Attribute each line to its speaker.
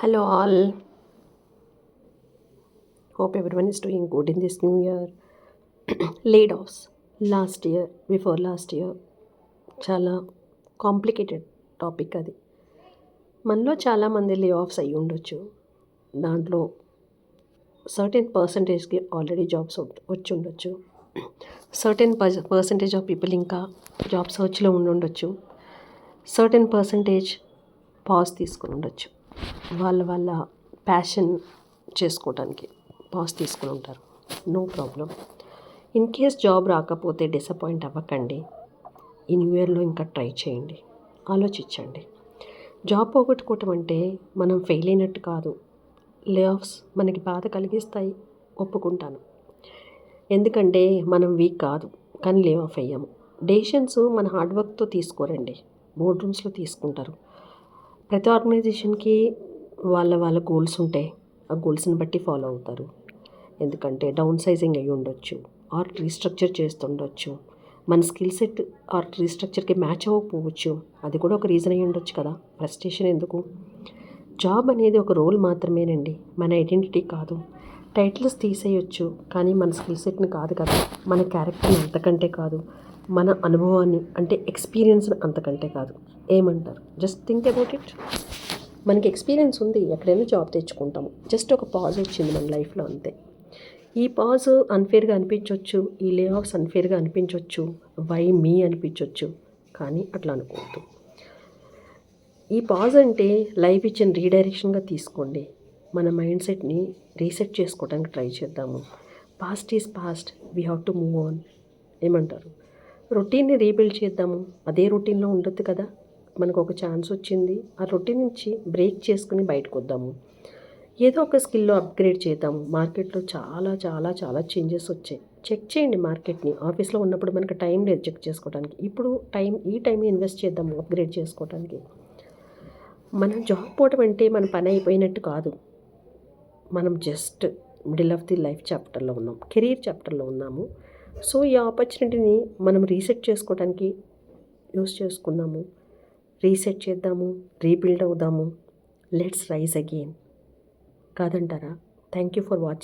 Speaker 1: Hello, all. Hope everyone is doing good in this new year. Laid-offs. Before last year, చాలా complicated topic అది. మనలో చాలామంది లే offs అయ్యి ఉండొచ్చు. దాంట్లో సర్టెన్ పర్సంటేజ్కి ఆల్రెడీ జాబ్స్ వచ్చి ఉండొచ్చు. సర్టెన్ పర్సంటేజ్ ఆఫ్ పీపుల్ ఇంకా జాబ్ సర్చ్లో ఉండొచ్చు. సర్టెన్ పర్సంటేజ్ పాజ్ తీసుకుని ఉండొచ్చు. వాళ్ళ ప్యాషన్ చేసుకోవడానికి పాజ్ తీసుకుని ఉంటారు. No problem. In case job రాకపోతే డిసప్పాయింట్ అవ్వకండి. ఈ న్యూ ఇయర్లో ఇంకా ట్రై చేయండి, ఆలోచించండి. జాబ్ పోగొట్టుకోవటం అంటే మనం ఫెయిల్ అయినట్టు కాదు. లే ఆఫ్స్ మనకి బాధ కలిగిస్తాయి, ఒప్పుకుంటాను. ఎందుకంటే మనం వీక్ కాదు, కానీ లే ఆఫ్ అయ్యాము. డెసిషన్స్ మన హార్డ్ వర్క్తో తీసుకోరండి, బోర్డ్ రూమ్స్లో తీసుకుంటారు. ప్రతి ఆర్గనైజేషన్కి వాళ్ళ గోల్స్ ఉంటాయి. ఆ గోల్స్ని బట్టి ఫాలో అవుతారు. ఎందుకంటే డౌన్ సైజింగ్ అయ్యి ఉండొచ్చు, ఆర్ రీస్ట్రక్చర్ చేస్తుండొచ్చు. మన స్కిల్ సెట్ ఆర్ రీస్ట్రక్చర్కి మ్యాచ్ అవ్వకపోవచ్చు. అది కూడా ఒక రీజన్ అయ్యి ఉండొచ్చు కదా. ఫ్రస్ట్రేషన్ ఎందుకు? జాబ్ అనేది ఒక రోల్ మాత్రమేనండి, మన ఐడెంటిటీ కాదు. టైటిల్స్ తీసేయొచ్చు, కానీ మన స్కిల్ సెట్ని కాదు కదా. మన క్యారెక్టర్ని అంతకంటే కాదు. మన అనుభవాన్ని అంటే ఎక్స్పీరియన్స్ని అంతకంటే కాదు. ఏమంటారు? Just think about it. మనకి ఎక్స్పీరియన్స్ ఉంది, ఎక్కడైనా జాబ్ తెచ్చుకుంటాము. జస్ట్ ఒక పాజ్ వచ్చింది మన లైఫ్లో, అంతే. ఈ పాజ్ అన్ఫేర్గా అనిపించవచ్చు, ఈ లే ఆఫ్స్ అన్ఫేర్గా అనిపించవచ్చు, వై మీ అనిపించవచ్చు. కానీ అట్లా అనుకోవద్దు. ఈ పాజ్ అంటే లైఫ్ ఇచ్చిన రీడైరెక్షన్గా తీసుకోండి. మన మైండ్ సెట్ని రీసెట్ చేసుకోవడానికి ట్రై చేద్దాము. Past is past, we have to move on. ఏమంటారు? రొటీన్ని రీబిల్డ్ చేద్దాము. అదే రొటీన్లో ఉండొద్దు కదా. మనకు ఒక ఛాన్స్ వచ్చింది, ఆ రొటీన్ నుంచి బ్రేక్ చేసుకుని బయటకు వద్దాము. ఏదో ఒక స్కిల్లో అప్గ్రేడ్ చేద్దాము. మార్కెట్లో చాలా చాలా చాలా చేంజెస్ వచ్చాయి. చెక్ చేయండి మార్కెట్ని. ఆఫీస్లో ఉన్నప్పుడు మనకు టైం లేదు చెక్ చేసుకోవడానికి. ఇప్పుడు ఈ టైం ఇన్వెస్ట్ చేద్దాము అప్గ్రేడ్ చేసుకోవడానికి. మనం జాబ్ పోవటం అంటే మన పని అయిపోయినట్టు కాదు. మనం just middle of the life చాప్టర్లో ఉన్నాం, కెరీర్ చాప్టర్లో ఉన్నాము. సో ఈ ఆపర్చునిటీని మనం రీసెట్ చేసుకోవడానికి యూస్ చేసుకున్నాము. రీసెట్ చేద్దాము, రీబిల్డ్ అవుదాము. Let's rise again. కాదంటారా? Thank you for watching.